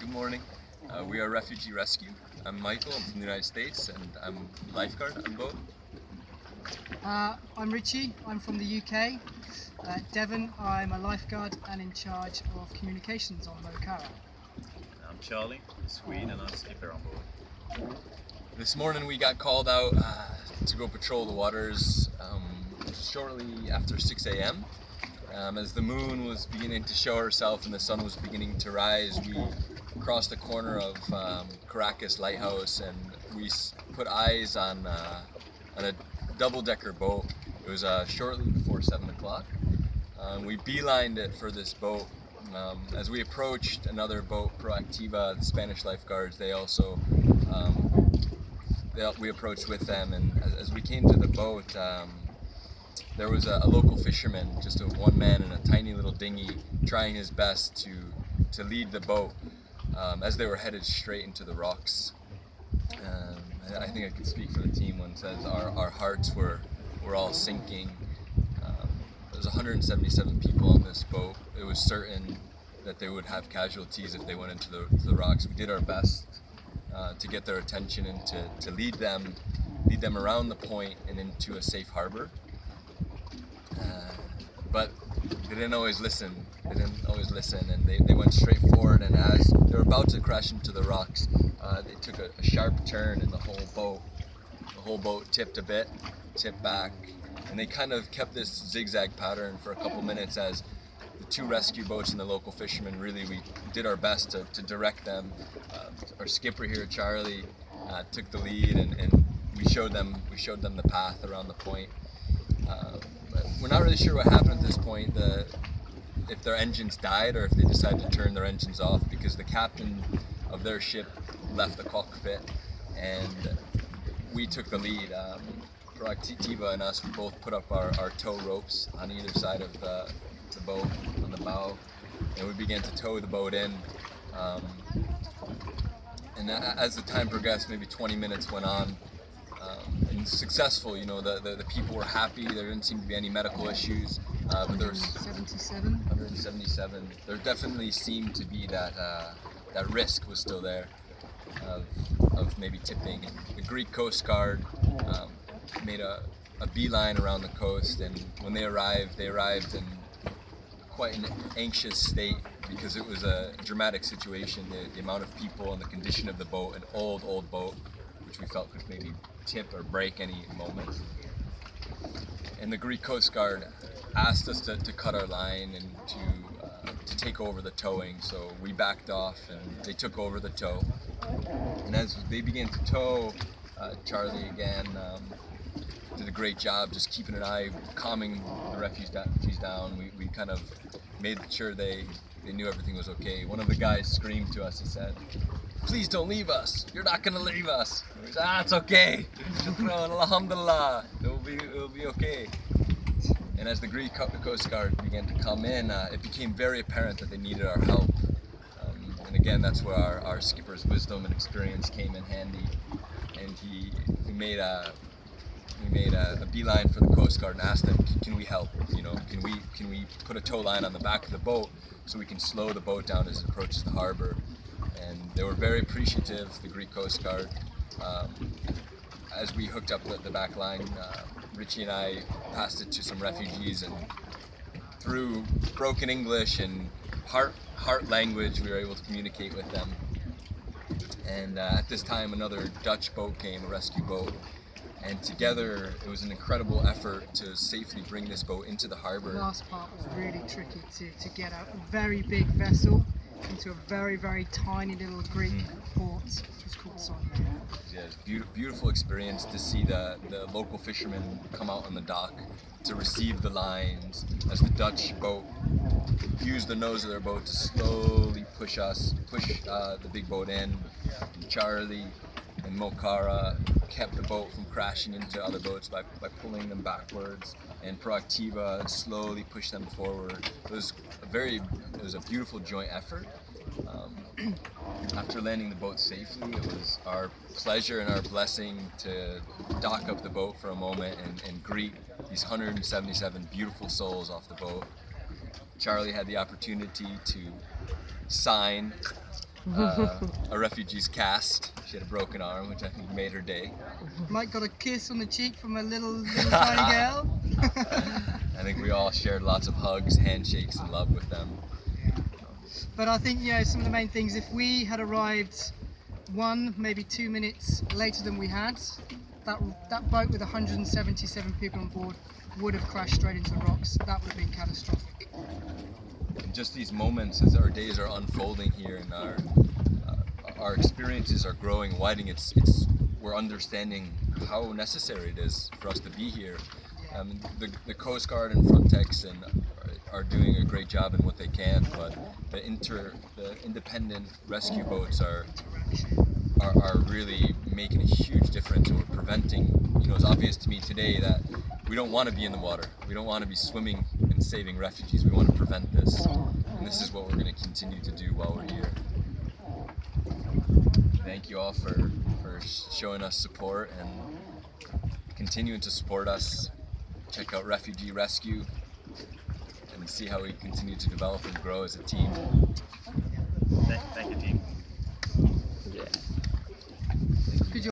Good morning. We are Refugee Rescue. I'm Michael, I'm from the United States, and I'm lifeguard on boat. I'm Richie, I'm from the UK. Devon, I'm a lifeguard and in charge of communications on Mocara. I'm Charlie, Swede, and I'm skipper on board. This morning we got called out to go patrol the waters shortly after 6 a.m. As the moon was beginning to show herself and the sun was beginning to rise, we crossed the corner of Caracas Lighthouse and we put eyes on a double-decker boat. It was shortly before 7 o'clock. We beelined it for this boat. As we approached another boat, Proactiva, the Spanish lifeguards, they also we approached with them, and as we came to the boat, there was a local fisherman, just one man in a tiny little dinghy, trying his best to lead the boat as they were headed straight into the rocks. I think I could speak for the team when it says our hearts were all sinking. There was 177 people on this boat. It was certain that they would have casualties if they went into the rocks. We did our best to get their attention and to lead them around the point and into a safe harbor. But they didn't always listen. And they went straight forward. And as they were about to crash into the rocks, they took a sharp turn, and the whole boat tipped a bit, tipped back, and they kind of kept this zigzag pattern for a couple minutes as the two rescue boats and the local fishermen, really, we did our best to direct them. Our skipper here, Charlie, took the lead, and we showed them the path around the point. We're not really sure what happened at this point, if their engines died or if they decided to turn their engines off, because the captain of their ship left the cockpit and we took the lead. Proactiva and us, we both put up our tow ropes on either side of the boat, on the bow, and we began to tow the boat in. And as the time progressed, maybe 20 minutes went on, and successful. You know, the people were happy. There didn't seem to be any medical issues. But there was 177. There definitely seemed to be that risk was still there of maybe tipping. And the Greek Coast Guard made a beeline around the coast, and when they arrived in quite an anxious state because it was a dramatic situation. The amount of people and the condition of the boat, an old boat, which we felt could maybe tip or break any moment. And the Greek Coast Guard asked us to cut our line and to take over the towing, so we backed off and they took over the tow. And as they began to tow, Charlie again did a great job just keeping an eye, calming the refugees down. We kind of made sure they knew everything was okay. One of the guys screamed to us, he said, "Please don't leave us, you're not gonna leave us." We said, "It's okay, shukran, alhamdulillah, it'll be okay." And as the Greek Coast Guard began to come in, it became very apparent that they needed our help. And again, that's where our skipper's wisdom and experience came in handy. And we made a beeline for the Coast Guard and asked them, "Can we help? You know, can we put a tow line on the back of the boat so we can slow the boat down as it approaches the harbor?" And they were very appreciative, the Greek Coast Guard. As we hooked up the back line, Richie and I passed it to some refugees, and through broken English and heart language, we were able to communicate with them. And at this time, another Dutch boat came, a rescue boat, and together it was an incredible effort to safely bring this boat into the harbor. The last part was really tricky to get a very big vessel into a very, very tiny little Greek port, which was called Sonia. Yeah, it's a beautiful experience to see the local fishermen come out on the dock to receive the lines as the Dutch boat used the nose of their boat to slowly push the big boat in. And Charlie and Mocara kept the boat from crashing into other boats by pulling them backwards, and Proactiva slowly pushed them forward. It was a beautiful joint effort. After landing the boat safely, it was our pleasure and our blessing to dock up the boat for a moment and greet these 177 beautiful souls off the boat. Charlie had the opportunity to sign a refugee's cast. She had a broken arm, which I think made her day. Mike got a kiss on the cheek from a little tiny girl. I think we all shared lots of hugs, handshakes, and love with them. But I think, some of the main things, if we had arrived 1, maybe 2 minutes later than we had, that boat with 177 people on board would have crashed straight into the rocks. That would have been catastrophic. And just these moments as our days are unfolding here and our experiences are growing and widening, we're understanding how necessary it is for us to be here. The Coast Guard and Frontex are doing a great job in what they can, but the independent rescue boats are really making a huge difference. And we're preventing, it's obvious to me today that we don't want to be in the water. We don't want to be swimming and saving refugees. We want to prevent this. And this is what we're going to continue to do while we're here. Thank you all for showing us support and continuing to support us. Check out Refugee Rescue and see how we continue to develop and grow as a team.